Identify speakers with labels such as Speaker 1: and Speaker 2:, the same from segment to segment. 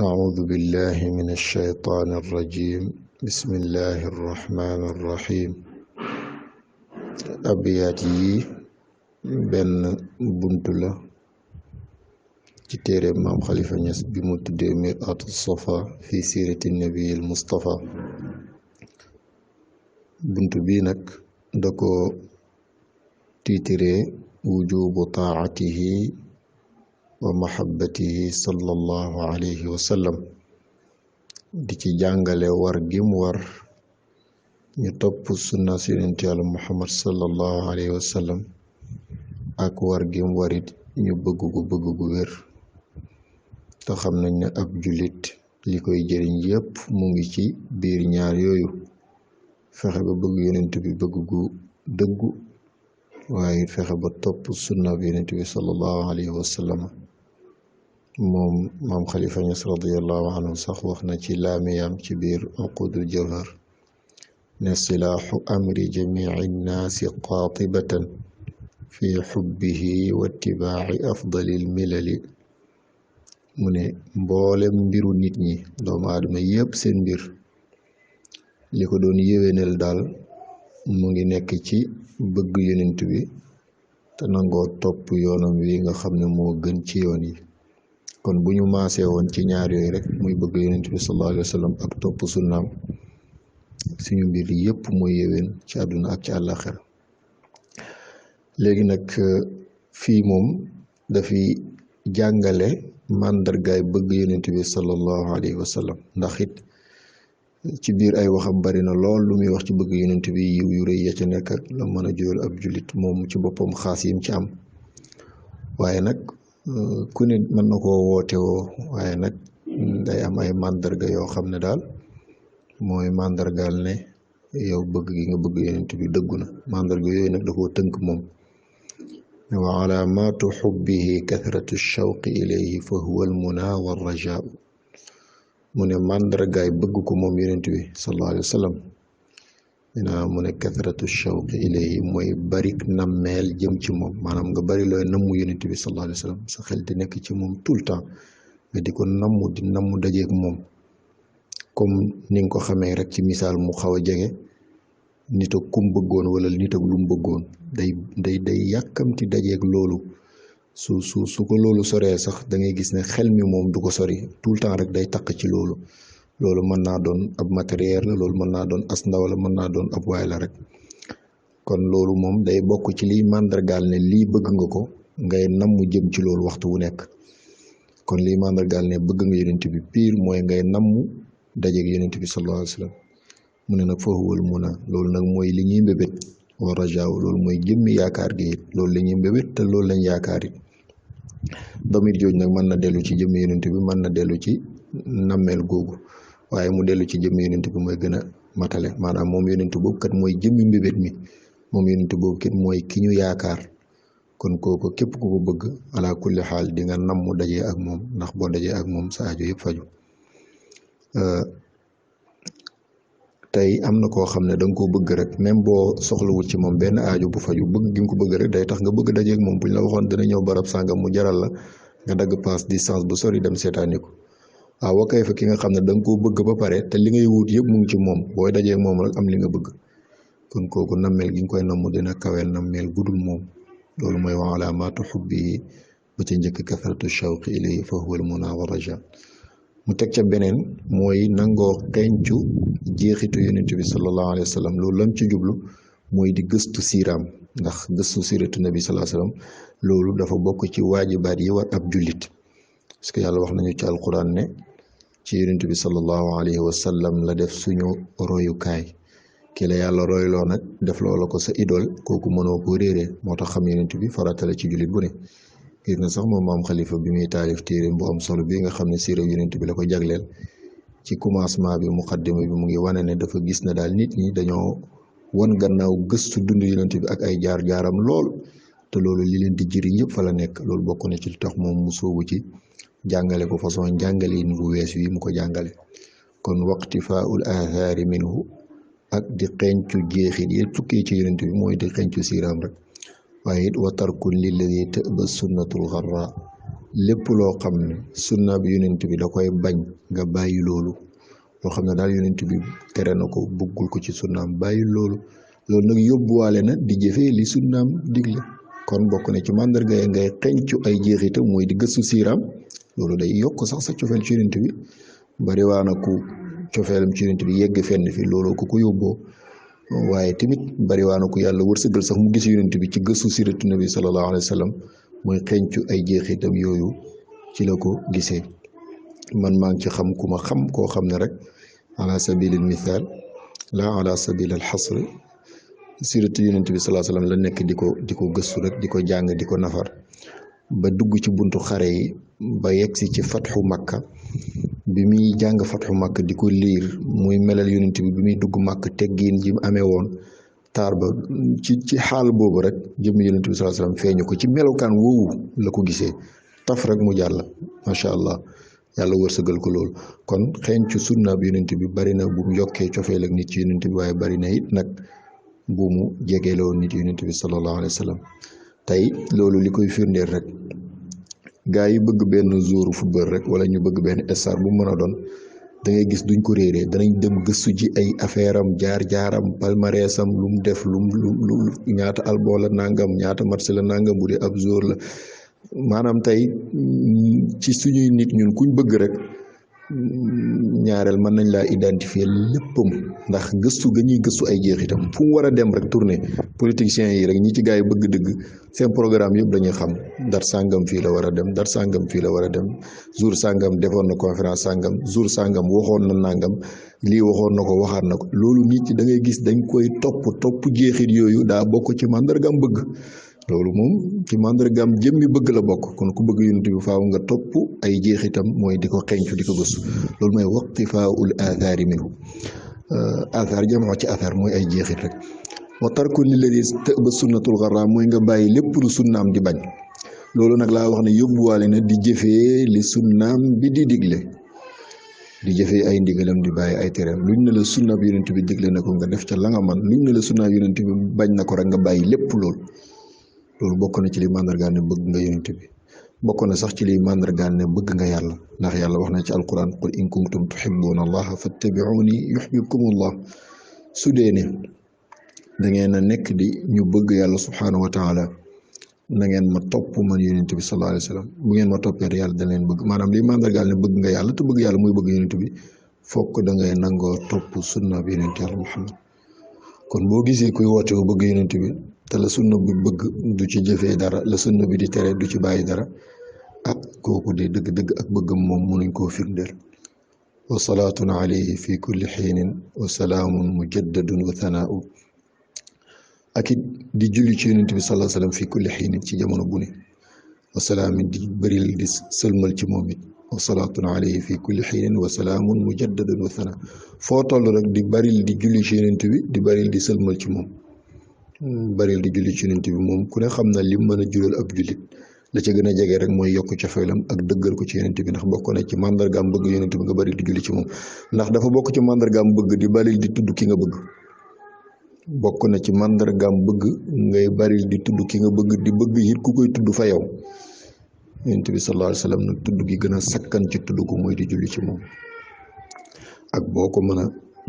Speaker 1: أعوذ بالله من الشيطان الرجيم بسم الله الرحمن الرحيم abyaat yi benn buntu la ci téere maam Xalifa Ñas bi mu tuddee Mir'atu Safa fi siirati nabiyil Mustafa. buntu bi nag da ko tiitiree wujubu taa'atihi wa mahabbatihi sallallahu alayhi wa sallam, di ci jàngale war gim war ñu topp sunna si yonent Yàlla Muhammad sallallahu alayhi wa sallam ak war gim warit ñu bëgg gu wér. te xam nañ ne ab jullit li koy jëriñ yépp mu ngi ci biir ñaar yooyu, fexe ba bëgg yonent bi bëgg gu dëggu, waaye fexe ba topp sunna bi yonent bi sallallahu alayhi wa sallam. moom maam Xalifa Ñas radiyallahu anhu sax wax na ci laamiyam ci biir uqudul jawhar ne silaaxu amri jamici nnaasi qaatibatan fi xubbihi wa ittibaaci afdalil milali. mu ne mboolem mbiru nit ñi, doomu aadama yépp seen mbir li ko doon yéwénal daal mu ngi nekk ci bëgg yonent bi te nangoo topp yoonam wi nga xam ne moo gën ci yoon yi. kon bu ñu maasee woon ci ñaar yooyu rek muy bëgg yonent bi sallallahu alayhi wa sallam ak topp sunnaam, suñu mbir yépp mooy yéwén ci àdduna ak ci àllaxira. léegi nag fii moom dafiy jàngale màndargaay bëgg yonent bi sallallahu alayhi wa sallam, ndax it ci biir ay waxam bari na lool lu muy wax ci bëgg yonent bi, yiw yu rëy ya ca nekk ak la mën a jural ab jullit moom ci boppam xaas yim ci am. waaye nag ku ne mën na koo woote woo, waaye nag day am ay màndarga yoo xam ne daal mooy màndargaal ne yow bëgg gi nga bëgg yonent bi dëggu na. màndarga yooyu nag da koo tënk moom ne wa alaamaatu xubbihi kathratu shawqi ilayhi fa huwa almuna wa rajaa. mu ne màndargaay bëgg ko moom yonent bi sallallahu alayhi wa sallam mu ne kathratu shawqi ilayhi mooy barik nammeel jëm ci moom, maanaam nga bari looy nammu yonent bi sallallahu alayhi wa sallam, sa xel di nekk ci moom tout le temps, nga di ko nammu dajeeg moom. comme ni nga ko xamee rek ci misaal mu xaw a jege, nit ak kum bëggoon wala nit ak lu mu bëggoon day yàkkamti dajeeg loolu. su ko loolu soree sax da ngay gis ne xel mi moom du ko sori, tout le temps rek day taq ci loolu mën naa doon ab matériel la, loolu mën naa doon as ndaw la, mën naa doon ab waay la rek. kon loolu moom day bokk ci liy màndargaal ne lii bëgg nga ko, ngay nammu jëm ci loolu waxtu wu nekk. kon liy màndargaal ne bëgg nga yonent bi pire mooy ngay nammu dajeeg yonent bi sallallahu alayhi wa sallam. mu ne nag fa huwal muna, loolu nag mooy li ñuy mbébét, wa rajaaw loolu mooy jëmmi yaakaar gi it, loolu la ñuy mbébét te loolu lañ yaakaar it. damir jooj nag mën na dellu ci jëmmi yonent bi, mën na dellu ci nammeel googu, waaye mu dellu ci jëmmi yonent bi mooy gën a matale. maanaam moom yonent boobu kat mooy jëmmi mbébét mi, moom yonent boobu kat mooy ki ñu yaakaar. kon kooku képp ku ko bëgg ala kulli xaal di nga nammu dajee ak moom, ndax boo dajee ak moom sa aajo yëpp faju. tey am na koo xam ne da nga koo bëgg rek, même boo soxlawul ci moom benn aajo bu faju, bëgg gi nga ko bëgg rek day tax nga bëgg dajeeg moom. buñ la waxoon dina ñëw barab sàngam mu jaral la nga dagg paas distance bu sori dem seetaani ko. waaw wa kay fa ki nga xam ne da nga koo bëgg ba pare te li ngay wut yëpp mu ngi ci moom, booy dajeeg moom rek am li nga bëgg. kon kooku nammeel gi nga koy namm dina kaweel nammeel gudul moom. loolu mooy wa alaamaatu xubbihi ba ca njëkk kathratu shawqi ilayhi fa huwa almuna wa raja. mu teg ca beneen mooy nangoo xencu jeexitu yonent bi sallallahu alayhi wa sallam. loolu lam ci jublu mooy di gëstu siiraam, ndax gëstu siiratu nabi sallallahu alayhi wa sallam loolu dafa bokk ci waajibaat yi war ab jullit. parce que yàlla wax nañu ci alquran ne ci yonent bi sallallahu alayhi wa sallam la def suñu royukaay. ki la yàlla royloo nag def loola ko sa idole, kooku mënoo koo réeree. moo tax xam yonent bi farata la ci jullit bu ne. gis na sax moom maam Xalifa bi muy taalif téere bu am solo bi nga xam ne siira yonent bi la ko jagleel, ci commencement bi muqaddima bi mu ngi wane ne dafa gis ne daal nit ñi dañoo wan gannaaw gëstu dund yonent bi ak ay jaar-jaaram lool, te loolu li leen di jëriñ yëpp fa la nekk. loolu bokk na ci li tax moom mu soobu ci jàngale ko façon jàngale yi bu wees wi mu ko jàngale. kon waqtifaaul aathaari minhu, ak di xencu jeexit yi tukkee ci yonent bi mooy di xencu siiraam rek. waaye it wa tarkun lilladi tëba sunnatul xarra, lépp loo xam ne sunna bi yonent bi da koy bañ nga bàyyi loolu loo xam ne daal yonent bi tere na ko bëggul ko ci sunnaam bàyyi loolu nag yóbbuwaale na di jëfee li sunnaam digle kon bokk na ci màndarga yi ngay xencu ay jeexitam mooy di gëstu siiraam loolu day yokk sax sa cofeel ci yonent bi bari waa na ku cofeelam ci yonent bi yegg fenn fi loolu ku ko yóbboo waaye tamit bari waa na ku yàlla wërsëgal sax mu gis yonent bi ci gëstu siiratu nabi sallallahu alayhi wa sallam mooy xencu ay jeexitam yooyu ci la ko gisee man maa ngi ci xam ku ma xam koo xam ne rek ala sabilil misaal la ala sabilil xasr siiratu yonent bi sallallahu alayhi wa sallam la nekk di ko gëstu rek di ko jàng di ko nafar ba dugg ci buntu xare yi ba yegsi ci fatxu makka bi muy jàng fatxu makka di ko liir muy melal yonent bi muy dugg makka teggiin ji mu amee woon taar ba ci xaal boobu rek jëm yonent bi sallallahu alayhi wasallam feeñu ko ci melokaan woowu la ko gisee taf rek mu jàll macha allah yàlla wërsëgal ko loolu kon xeeñcu sunna bi yonent bi bari na bu mu yokkee cofeel ak nit ci yonent bi waaye bari na it nag bu mu jegeeloo nit yonent bi sallallahu alayhi wasallam tey loolu li koy firndeel rek gaa yi bëgg benn joueur football rek wala ñu bëgg benn star bu mën a doon da ngay gis duñ ko réeree danañ dem gëstu ji ay affaire am jaar-jaaram palmarèsam lu mu def lu ñaata alboo la nangam ñaata match la nangam bu dee ab joueur la maanaam tey ci suñuy nit ñun kuñ bëgg rek ñaareel mën nañ laa identifier léppam ndax gëstu ga ñuy gëstu ay jeexitam fu mu war a dem rek tourné politiciens yi rek ñi ci gaa yi bëgg dëgg seen programme yëpp dañuy xam dar sàngam fii la war a dem dar sàngam fii la war a dem jour sàngam defoon na conférence sàngam jour sàngam waxoon na nàngam lii waxoon na ko waxaat na ko loolu nit ñi da ngay gis dañ koy topp jeexit yooyu daa bokk ci màndargam bëgg loolu moom ci màndargaam jëmmi bëgg la bokk kon ku bëgg yonent bi faaw nga topp ay jeexitam mooy di ko xeeñcu di ko gëstu loolu mooy waqtifaaul aathaari minhu aathaar jamoo ci aathaar mooy ay jeexit rek wa tarku lilladi tëba sunnatul xarra mooy nga bàyyi lépp lu sunnaam di bañ loolu nag laa wax ne yóbbuwaale na di jëfee li sunnaam bi di digle di jëfee ay ndigalam di bàyyi ay tereem luñ ne la sunnaab yonent bi digle na ko nga def ca la nga man luñ ne la sunnaab yonent bi bañ na ko rek nga bàyyi lépp loolu bokk na ci li màndargaan ne bëgg nga yonent bi bokk na sax ci li màndargaan ne bëgg nga yàlla ndax yàlla wax na ci alquran qul in kuntum tuhibbuna allaha fattabi'uni yuhibbukumullah su dee ne da ngeen a nekk di ñu bëgg yàlla subhanahu wa taala na ngeen ma topp man yonent bi sallallahu alayhi wa sallam bu ngeen ma toppee yàlla da leen bëgg maanaam li màndargaan ne bëgg nga yàlla te bëgg yàlla muy bëgg yonent bi fokk da ngay nangoo topp sunna bi yonent yàlla muhammad kon boo gisee kuy woote wu bëgg yonent bi te la sunna bi bëgg du ci jëfee dara la sunna bi di tere du ci bàyyi dara kooku de dëgg-dëgg ak bëggam moom mënuñ koo firndeel wa salaatun alayhi fi kulli xiinin wa salaamun mujaddadun wa thanaa'u ak it di julli ci yonent bi sallallahu alayhi wa sallam fi kulli xiinin ci jamono bu ne wa salaamin di bëril di sëlmal ci moom it wa salaatun alayhi fi kulli xiinin wa salaamun mujaddadun wa thanaa'u foo toll rek di bëril di julli ci yonent bi di bëril di sëlmal ci moom baril di julli ci yonent bi moom ku ne xam na lim mën a jural ab jullit la ca gën a jege rek mooy yokk cofeelam ak dëggal ko ci yonent bi ndax bokk na ci màndargaam bëgg yonent bi nga baril di julli ci moom ndax dafa bokk ci màndargaam bëgg di baril di tudd ki nga bëgg bokk na ci màndargaam bëgg ngay baril di tudd ki nga bëgg di bëgg it ku koy tudd fa yow yonent bi sallallahu alayhi wa sallam nag tudd gi gën a sakkan ci tudd ko mooy di julli ci moom ak boo ko mën a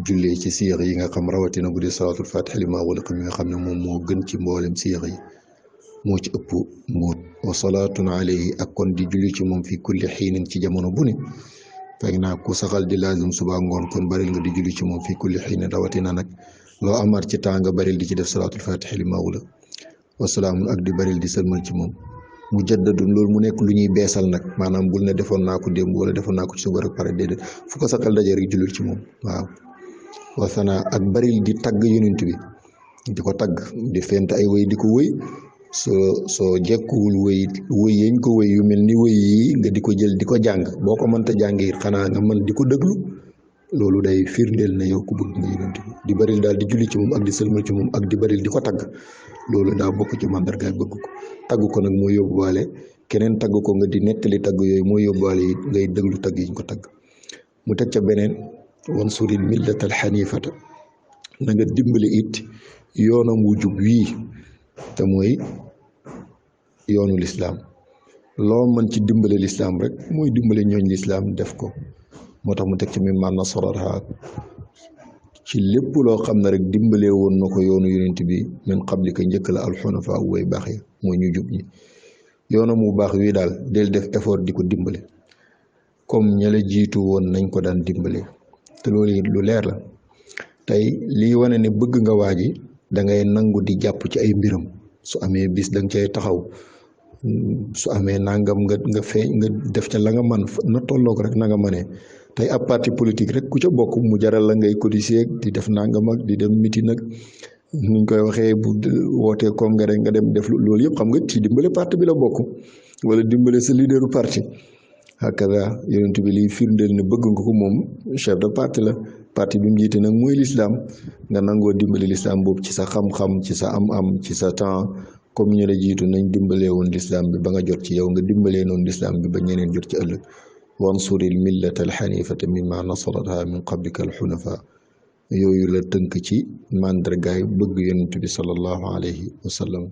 Speaker 1: jullee ci siyax yi nga xam rawatina bu dee salaatul fatih li maa wala mi nga xam ne moom moo gën ci mboolem siyax yi moo ci ëpp mbóot wa salaatun alayhi ak kon di julli ci moom fi kulli xiinin ci jamono bu ne fekk naa ku saxal di laazim suba ngoon kon baril nga di julli ci moom fi kulli xiinin rawatina nag loo amaat ci temps nga baril di ci def salaatul fatih li maa wala wasalaamun ak di baril di sëlmal ci moom mujaddadun loolu mu nekk lu ñuy beesal nag maanaam bul ne defoon naa ko démb wala defoon naa ko ci suba rek pare déedéet fu ko saxal daje rek jullil ci moom waaw wasana ak baril di tagg yonent bi di ko tagg di fent ay wëy di ko wëy soo jekkuwul wëy yañ ko wëy yu mel ni wëy yi nga di ko jël di ko jàng boo ko mënta jàng it xanaa nga mën di ko déglu loolu day firndeel na yow ku bëgg nga yonent bi di baril daal di julli ci moom ak di sëlmal ci moom ak di baril di ko tagg loolu daa bokk ci màndargaay bëgg ko tagg ko nag moo yóbbuwaale keneen tagg ko nga di nettali tagg yooyu moo yóbbuwaale it ngay déglu tagg yiñ ko tagg mu teg ca beneen wansuril millatal xanifata na nga dimbali it yoonam wu jub wii te mooy yoonu lislaam loo mën ci dimbale lislaam rek mooy dimbale ñooñ lislaam def ko moo tax mu teg ci mimma nasaraha ci lépp loo xam ne rek dimbalee woon na ko yoonu yonent bi min qablika njëkk la alxunafa way baax yi mooy ñu jub ñi yoonu mu baax wi daal del def effort di ko dimbale comme ña la jiitu woon nañ ko daan dimbale te loolu it lu leer la tey lii wane ne bëgg nga waaji da ngay nangu di jàpp ci ay mbiram su amee bis da nga cay taxaw su amee nangam nga feeñ nga def ca la nga man na tolloog rek na nga mënee tey ab parti politique rek ku ca bokk mu jaral la ngay cotiser di def nangam ak di dem meeting nag nuñ koy waxee bu wootee congrès nga dem def loolu yëpp xam nga ci dimbale parti bi la bokk wala dimbale sa leaderu parti hakada yonent bi liy firndeel ne bëgg nga ko moom chef de parti la parti bi mu jiite nag mooy lislaam nga nangoo dimbale lislaam boobu ci sa xam-xam ci sa am-am ci sa temps comme ñu la jiitu nañ dimbalee woon lislaam bi ba nga jot ci yow nga dimbalee noonu lislaam bi ba ñeneen jot ci ëllëg wansuril millata alxanifata mimma nasaratha min qablika alxunafa yooyu la tënk ci màndargaay bëgg yonent bi sallallahu alayhi wa sallam